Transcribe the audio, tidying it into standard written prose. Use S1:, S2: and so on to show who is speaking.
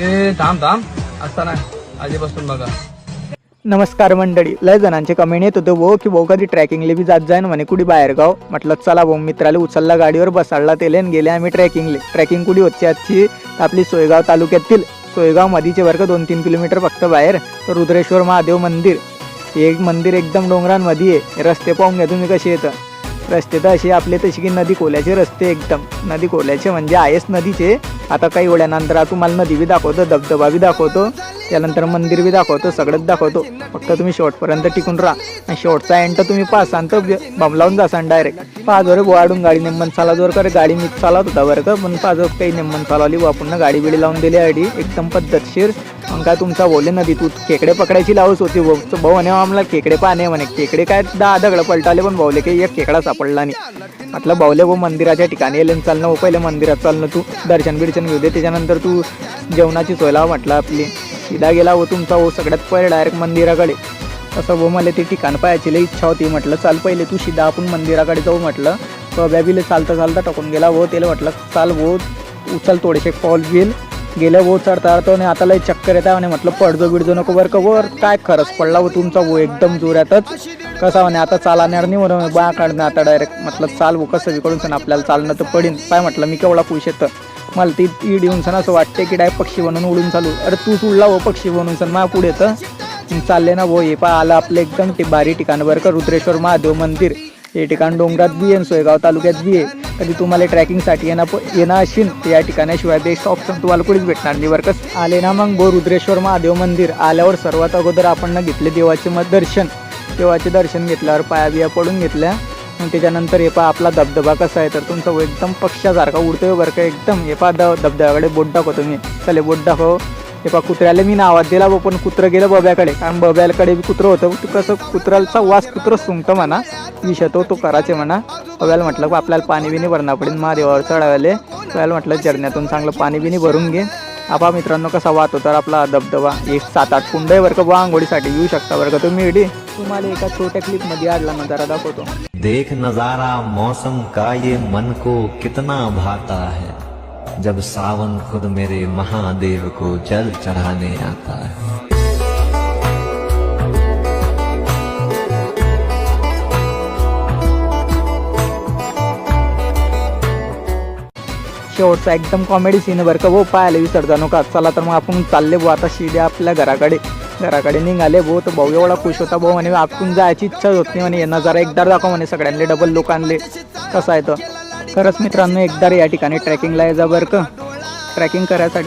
S1: ए थांब थांब असताना आधीपासून बघा.
S2: नमस्कार मंडळी. लय जणांचे कमेंट येत होतं भाऊ की भाऊ कधी ट्रॅकिंगला बी जात जाईन म्हणे कुठे बाहेर गाव. म्हटलं चला भाऊ, मित्राला उचलला गाडीवर बसाडला तेले गेले आम्ही ट्रॅकिंगले. ट्रॅकिंग कुठे होती आजची आपली सोयगाव तालुक्यातील सोयगाव मधीचे वर्ग 2-3 किलोमीटर फक्त बाहेर तर रुद्रेश्वर महादेव मंदिर. एक मंदिर एकदम डोंगरांमध्ये आहे. रस्ते पाहून घ्या तुम्ही कसे येतं. रस्ते तर असे आपले तसे की नदी खोल्याचे रस्ते, एकदम नदी खोल्याचे म्हणजे आहेच नदीचे. आता काही वेळानंतर तुम्हाला नदी बी दाखवतो, धबधबा बी दाखवतो, त्यानंतर मंदिर बी दाखवतो, सगळंच दाखवतो. फक्त तुम्ही शेवटपर्यंत टिकून राहा. आणि शेवटचा एंड तर तुम्ही पासाल तर बम लावून जासान डायरेक्ट. पाजोरे वाढून गाडी नेमन चाला जोर करे गाडी मीच चालवत होता बरं का, पण पाजो काही नेमन चालवली आपण गाडी बिडी लावून दिली आधी एकदम पद्धतशीर. मग काय तुमचा बोलले नदी तू खेकडे पकडायची लावच होती भाऊ म्हणे आम्हाला खेकडे पाहणे म्हणे. खेकडे काय 10 दगडं पलटाले पण भाऊले काही एक खेकडा सापडला नाही. म्हटलं भाऊले भाऊ मंदिराच्या ठिकाणी येले चालणं हो, पहिले मंदिरात चालणं तू दर्शन बिर्शन घेऊ दे, त्याच्यानंतर तू जेवणाची सोय लाव. म्हटलं आपली सीधा गेला हो तुमचा हो सगळ्यात पहिले डायरेक्ट मंदिराकडे. तसं भाऊ मला ते ठिकाण पाहायची लई इच्छा होती. म्हटलं चाल पहिले तू सीधा आपण मंदिराकडे जाऊ. म्हटलं बॅबीले चालता चालता टाकून गेला भाऊ. त्याला म्हटलं चाल भाऊ उचल थोडेसे कॉल गेलं भाऊ चढता आणि आता लई चक्कर येत आहे म्हणे. म्हटलं पडजो बिडजो नको बरं का वर काय खरंच पडला हो तुमचा भाऊ एकदम जोरातच. कसा म्हणे आता चालणार नाही म्हणून बा काढणं आता डायरेक्ट. म्हटलं चाल भाऊ कसं विकडून सण आपल्याला चालणं तर पडीन. काय म्हटलं मी केवढा खुश येतं. मला ती ईड येऊन सण असं वाटते की डायरेक्ट पक्षी बनून उडून चालू. अरे तूच उडला हो पक्षी बनून सण मा पुढे येतं चालले ना भाऊ. हे पा आलं आपलं एकदम भारी ठिकाण बरं का रुद्रेश्वर महादेव मंदिर. हे ठिकाण डोंगरात बी आहे, सोयगाव तालुक्यात बी आहे. कधी तुम्हाला ट्रॅकिंगसाठी येणं असेल तर या ठिकाणाशिवाय बेस्ट ऑप्शन तुम्हाला कुठेच भेटणार नाही बरं का. आले ना मग भाऊ रुद्रेश्वर महादेव मंदिर आल्यावर सर्वात अगोदर आपण घेतले देवाचे दर्शन. देवाचे दर्शन घेतल्यावर पाया बिया पडून घेतल्या. मग त्याच्यानंतर हे पा आपला धबधबा कसा आहे तर तुमचा एकदम पक्षासारखा उडतोय बरं का एकदम. हे पा धबधब्याकडे बोट दाखवतो मी. चले बोट दाखव. हे पा कुत्र्याला मी नावात दिला भाऊ पण कुत्रं गेलं बब्याकडे, कारण बब्याकडे बी कुत्रं होतं. कसं कुत्र्याचा वास कुत्रं सुंगतं म्हणा, विष तो करायचे म्हणा. बब्याला म्हटलं आपल्याला पाणी बिनी भरणं पडेल महादेवावर चढावायला. बब्याला म्हटलं झरण्यातून चांगलं पाणी बिनी भरून घे. आपा मित्रांनो कसा वाहतो तर आपला धबधबा. एक 7-8 कुंड आहे बरं का बुवा, आंघोळीसाठी येऊ शकता बरं का तुम्ही. इडी तुम्हाला एका छोट्या क्लिप मध्ये आडला नजारा दाखवतो.
S3: देख नजारा मौसम का ये मन को कितना भाता है, जब सावन खुद मेरे महादेव को जल चढ़ाने आता है.
S2: शेवटचा एकदम कॉमेडी सीन बरं का भाऊ, पाहायला विसरता नका. चला तर मग आपण चालले भाऊ आता शिद्या आपल्या घराकडे निघाले भाऊ. तर भाऊ एवढा खुश होता भाऊ म्हणे आपण जायची इच्छा होत नाही म्हणे. नजारा एकदा दाखव म्हणे सगळ्यांना डबल लोक आणले. कसं आहे तर खरंच मित्रांनो एकदा या ठिकाणी ट्रॅकिंगला जा बरं का. ट्रॅकिंग करायसाठी